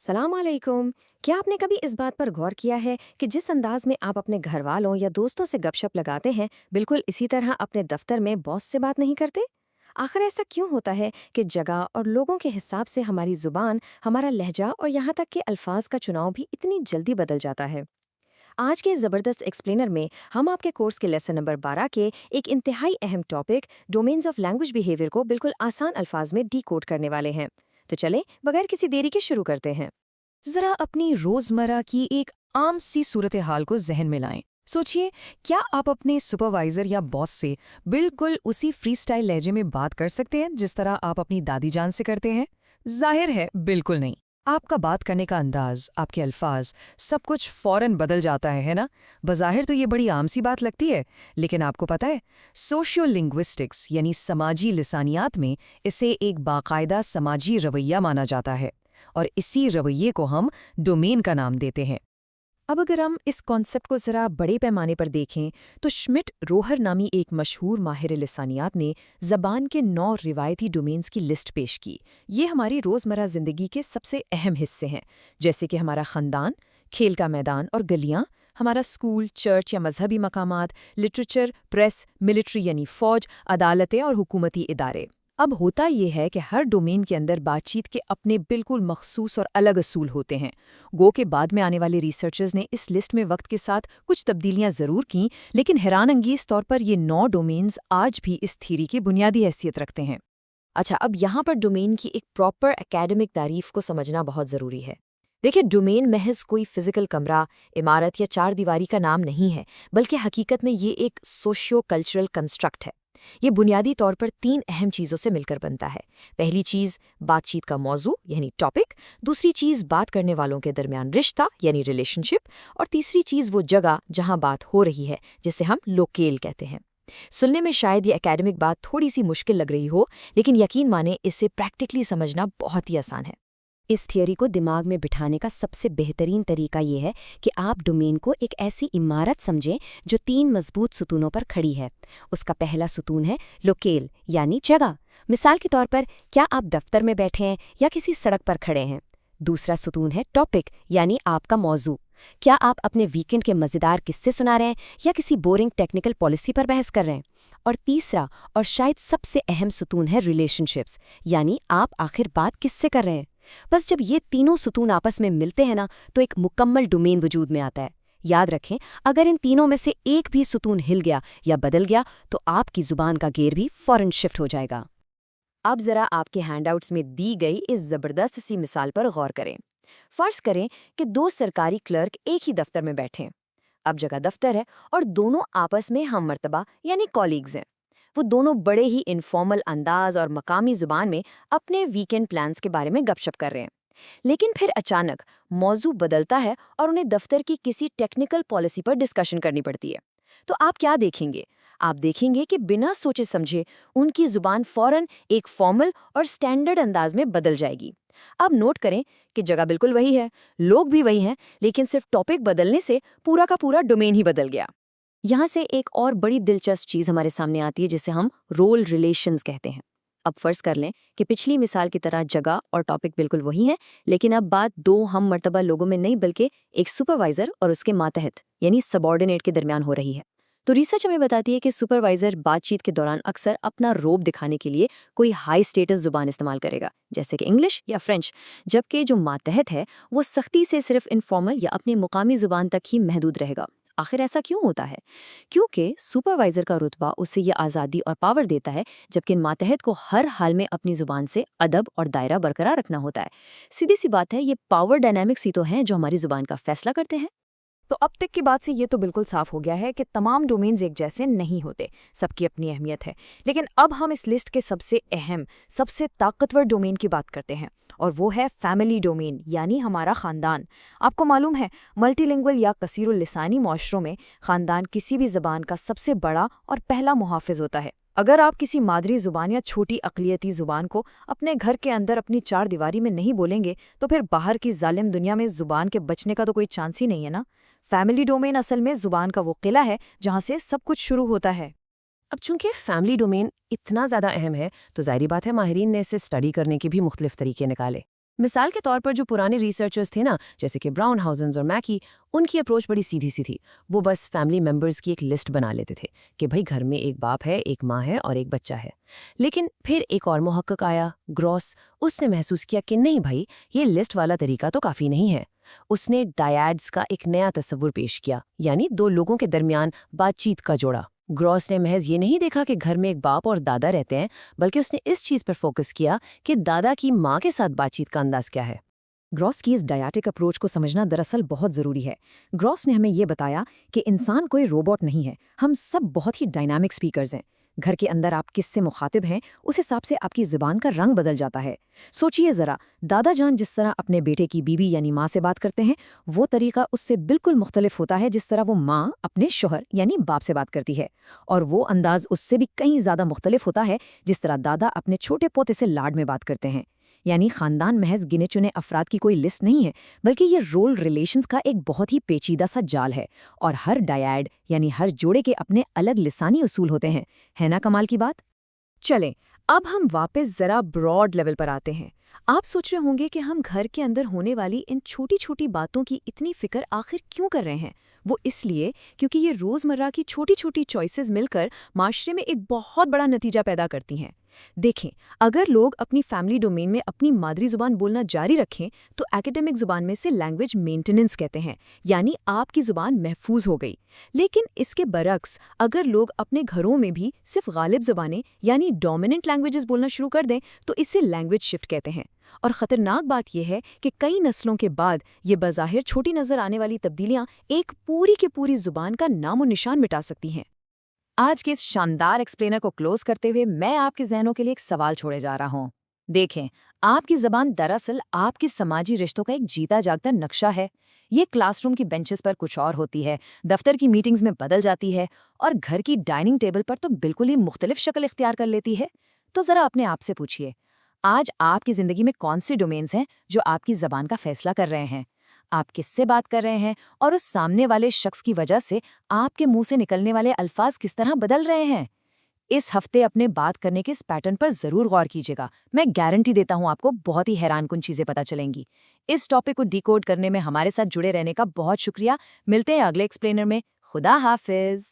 सलाम अलैकुम। क्या आपने कभी इस बात पर गौर किया है कि जिस अंदाज में आप अपने घर वालों या दोस्तों से गपशप लगाते हैं, बिल्कुल इसी तरह अपने दफ्तर में बॉस से बात नहीं करते? आखिर ऐसा क्यों होता है कि जगह और लोगों के हिसाब से हमारी जुबान, हमारा लहजा और यहाँ तक कि अल्फाज का चुनाव भी इतनी जल्दी बदल जाता है? आज के ज़बरदस्त एक्सप्लेनर में हम आपके कोर्स के लेसन नंबर 12 के एक इंतहाई अहम topic domains of language behaviour को बिल्कुल आसान अल्फाज में डीकोड करने वाले हैं। तो चलें बगैर किसी देरी के शुरू करते हैं। जरा अपनी रोजमर्रा की एक आम सी सूरत हाल को जहन में लाएं। सोचिए, क्या आप अपने सुपरवाइजर या बॉस से बिल्कुल उसी फ्रीस्टाइल लहजे में बात कर सकते हैं जिस तरह आप अपनी दादी जान से करते हैं? जाहिर है, बिल्कुल नहीं। आपका बात करने का अंदाज, आपके अल्फाज, सब कुछ फौरन बदल जाता है ना? बज़ाहिर तो ये बड़ी आम सी बात लगती है, लेकिन आपको पता है, सोशियो लिंग्विस्टिक्स यानी समाजी लिसानियात में इसे एक बाकायदा समाजी रवैया माना जाता है, और इसी रवैये को हम डोमेन का नाम देते हैं। अब अगर हम इस कॉन्सेप्ट को ज़रा बड़े पैमाने पर देखें तो श्मिट रोहर नामी एक मशहूर माहिर लिसानियात ने ज़बान के 9 रिवायती डोमेन्स की लिस्ट पेश की। ये हमारी रोज़मर्रा ज़िंदगी के सबसे अहम हिस्से हैं, जैसे कि हमारा ख़ानदान, खेल का मैदान और गलियाँ, हमारा स्कूल, चर्च या मजहबी मकामात, लिटरेचर, प्रेस, मिलिट्री यानी फ़ौज, अदालतें और हुकूमती इदारे। अब होता ये है कि हर डोमेन के अंदर बातचीत के अपने बिल्कुल मखसूस और अलग असूल होते हैं। गो के बाद में आने वाले रिसर्चर्स ने इस लिस्ट में वक्त के साथ कुछ तब्दीलियां ज़रूर की, लेकिन हैरान अंगेज तौर पर ये 9 डोमेन्स आज भी इस थ्योरी की बुनियादी हैसियत रखते हैं। अच्छा, अब यहाँ पर डोमेन की एक प्रॉपर एकेडमिक तारीफ को समझना बहुत ज़रूरी है। देखिए, डोमेन महज कोई फिजिकल कमरा, इमारत या चार दीवारी का नाम नहीं है, बल्कि हकीकत में ये एक सोशियो कल्चरल कंस्ट्रक्ट है। ये बुनियादी तौर पर 3 अहम चीज़ों से मिलकर बनता है। पहली चीज़ बातचीत का मौजू यानी टॉपिक, दूसरी चीज़ बात करने वालों के दरमियान रिश्ता यानी रिलेशनशिप, और तीसरी चीज़ वो जगह जहाँ बात हो रही है, जिसे हम लोकेल कहते हैं। सुनने में शायद ये एकेडमिक बात थोड़ी सी मुश्किल लग रही हो, लेकिन यकीन माने इसे प्रैक्टिकली समझना बहुत ही आसान है। इस थियरी को दिमाग में बिठाने का सबसे बेहतरीन तरीका ये है कि आप डोमेन को एक ऐसी इमारत समझें जो 3 मजबूत सुतूनों पर खड़ी है। उसका पहला सुतून है लोकेल यानी जगह। मिसाल के तौर पर, क्या आप दफ्तर में बैठे हैं या किसी सड़क पर खड़े हैं। दूसरा सुतून है टॉपिक यानी आपका मौजू। क्या आप अपने वीकेंड के मज़ेदार किस्से सुना रहे हैं या किसी बोरिंग टेक्निकल पॉलिसी पर बहस कर रहे हैं। और तीसरा और शायद सबसे अहम सुतून है रिलेशनशिप्स, यानी आप आखिर बात किससे कर रहे हैं। बस जब ये तीनों सुतून आपस में मिलते हैं ना, तो एक मुकम्मल डोमेन वजूद में आता है। याद रखें, अगर इन तीनों में से एक भी सुतून हिल गया या बदल गया तो आपकी जुबान का गेर भी फौरन शिफ्ट हो जाएगा। अब ज़रा आपके हैंडआउट्स में दी गई इस ज़बरदस्त सी मिसाल पर गौर करें। फ़र्ज़ करें कि 2 सरकारी क्लर्क एक ही दफ्तर में बैठे हैं। अब जगह दफ्तर है और दोनों आपस में हम मर्तबा यानी कॉलीग्स हैं। वो दोनों बड़े ही इनफॉर्मल अंदाज और मकामी ज़ुबान में अपने वीकेंड प्लान्स के बारे में गपशप कर रहे हैं। लेकिन फिर अचानक मौजू बदलता है और उन्हें दफ्तर की किसी टेक्निकल पॉलिसी पर डिस्कशन करनी पड़ती है। तो आप क्या देखेंगे? आप देखेंगे कि बिना सोचे समझे उनकी जुबान फौरन एक फॉर्मल और स्टैंडर्ड अंदाज में बदल जाएगी। अब नोट करें कि जगह बिल्कुल वही है, लोग भी वही हैं, लेकिन सिर्फ टॉपिक बदलने से पूरा का पूरा डोमेन ही बदल गया। यहाँ से एक और बड़ी दिलचस्प चीज़ हमारे सामने आती है, जिसे हम रोल रिलेशंस कहते हैं। अब फर्ज कर लें कि पिछली मिसाल की तरह जगह और टॉपिक बिल्कुल वही है, लेकिन अब बात 2 हम मर्तबा लोगों में नहीं बल्कि एक सुपरवाइजर और उसके मातहत यानी सबॉर्डिनेट के दरमियान हो रही है। तो रिसर्च हमें बताती है कि सुपरवाइजर बातचीत के दौरान अक्सर अपना रोब दिखाने के लिए कोई हाई स्टेटस जुबान इस्तेमाल करेगा, जैसे कि इंग्लिश या फ्रेंच, जबकि जो मातहत है वो सख्ती से सिर्फ इनफॉर्मल या अपनी मुकामी जुबान तक ही महदूद रहेगा। आखिर ऐसा क्यों होता है? क्योंकि सुपरवाइजर का रुतबा उसे ये आज़ादी और पावर देता है, जबकि मातहत को हर हाल में अपनी जुबान से अदब और दायरा बरकरार रखना होता है। सीधी सी बात है, ये पावर डायनामिक्स ही तो हैं जो हमारी जुबान का फैसला करते हैं। तो अब तक की बात से ये तो बिल्कुल साफ हो गया है कि तमाम डोमेन्स एक जैसे नहीं होते, सबकी अपनी अहमियत है। लेकिन अब हम इस लिस्ट के सबसे अहम, सबसे ताकतवर डोमेन की बात करते हैं, और वो है फैमिली डोमेन यानी हमारा ख़ानदान। आपको मालूम है, मल्टीलिंगुअल या कसीरुल लिसानी माशरों में ख़ानदान किसी भी ज़बान का सबसे बड़ा और पहला मुहाफ़िज़ होता है। अगर आप किसी मादरी ज़ुबान या छोटी अक़लियती ज़ुबान को अपने घर के अंदर अपनी चार दीवारी में नहीं बोलेंगे, तो फिर बाहर की जालिम दुनिया में ज़ुबान के बचने का तो कोई चांस ही नहीं है ना। फैमिली डोमेन असल में ज़ुबान का वो किला है जहाँ से सब कुछ शुरू होता है। अब चूंकि फैमिली डोमेन इतना ज़्यादा अहम है, तो ज़ाहिर बात है माहिरीन ने इसे स्टडी करने के भी मुख्तलिफ तरीके निकाले। मिसाल के तौर पर जो पुराने रिसर्चर्स थे ना, जैसे कि ब्राउन हाउजन्स और मैकी, उनकी अप्रोच बड़ी सीधी सी थी। वो बस फैमिली मेंबर्स की एक लिस्ट बना लेते थे कि भाई घर में एक बाप है, एक माँ है और एक बच्चा है। लेकिन फिर एक और मुहक्किक आया, ग्रॉस। उसने महसूस किया कि नहीं भाई, ये लिस्ट वाला तरीका तो काफ़ी नहीं है। उसने डायड्स का एक नया तस्वुर पेश किया, यानी दो लोगों के दरमियान बातचीत का जोड़ा। ग्रॉस ने महज ये नहीं देखा कि घर में एक बाप और दादा रहते हैं, बल्कि उसने इस चीज़ पर फोकस किया कि दादा की माँ के साथ बातचीत का अंदाज क्या है। ग्रॉस की इस डायाटिक अप्रोच को समझना दरअसल बहुत ज़रूरी है। ग्रॉस ने हमें ये बताया कि इंसान कोई रोबोट नहीं है, हम सब बहुत ही डायनामिक स्पीकर्स हैं। घर के अंदर आप किससे मुखातिब हैं, उस हिसाब से आपकी ज़ुबान का रंग बदल जाता है। सोचिए ज़रा, दादा जान जिस तरह अपने बेटे की बीवी यानी माँ से बात करते हैं, वो तरीका उससे बिल्कुल मुख्तलिफ होता है जिस तरह वो माँ अपने शोहर यानी बाप से बात करती है। और वो अंदाज़ उससे भी कहीं ज़्यादा मुख्तलिफ होता है जिस तरह दादा अपने छोटे पोते से लाड में बात करते हैं। यानी खानदान महज गिने चुने अफराद की कोई लिस्ट नहीं है, बल्कि ये रोल रिलेशंस का एक बहुत ही पेचीदा सा जाल है। और हर डायड यानी हर जोड़े के अपने अलग लिसानी उसूल होते हैं। है ना कमाल की बात? चलें, अब हम वापस जरा ब्रॉड लेवल पर आते हैं। आप सोच रहे होंगे कि हम घर के अंदर होने वाली इन छोटी छोटी बातों की इतनी फिक्र आखिर क्यों कर रहे हैं। वो इसलिए क्योंकि ये रोज़मर्रा की छोटी छोटी चॉइसेस मिलकर माशरे में एक बहुत बड़ा नतीजा पैदा करती हैं। देखें, अगर लोग अपनी फैमिली डोमेन में अपनी मादरी ज़ुबान बोलना जारी रखें तो एकेडमिक ज़ुबान में से लैंग्वेज मेंटेनेंस कहते हैं, यानी आपकी ज़ुबान महफूज हो गई। लेकिन इसके बरक्स अगर लोग अपने घरों में भी सिर्फ गालिब ज़बानें यानी डोमिनेंट लैंग्वेजेस बोलना शुरू कर दें तो इसे लैंग्वेज शिफ्ट कहते हैं। और ख़तरनाक बात यह है कि कई नस्लों के बाद ये बज़ाहिर छोटी नज़र आने वाली तब्दीलियाँ एक पूरी की पूरी ज़ुबान का नामो निशान मिटा सकती हैं। आज के इस शानदार एक्सप्लेनर को क्लोज करते हुए मैं आपके जहनों के लिए एक सवाल छोड़े जा रहा हूँ। देखें, आपकी ज़बान दरअसल आपके समाजी रिश्तों का एक जीता जागता नक्शा है। ये क्लासरूम की बेंचेस पर कुछ और होती है, दफ्तर की मीटिंग्स में बदल जाती है और घर की डाइनिंग टेबल पर तो बिल्कुल ही मुख्तलिफ शक्ल इख्तियार कर लेती है। तो ज़रा अपने आप से पूछिए, आज आपकी ज़िंदगी में कौन सी डोमेन्स हैं जो आपकी ज़बान का फैसला कर रहे हैं? आप किससे बात कर रहे हैं और उस सामने वाले शख्स की वजह से आपके मुंह से निकलने वाले अल्फाज किस तरह बदल रहे हैं? इस हफ्ते अपने बात करने के इस पैटर्न पर जरूर गौर कीजिएगा। मैं गारंटी देता हूं आपको बहुत ही हैरानकुन चीजें पता चलेंगी। इस टॉपिक को डिकोड करने में हमारे साथ जुड़े रहने का बहुत शुक्रिया। मिलते हैं अगले एक्सप्लेनर में। खुदा हाफिज।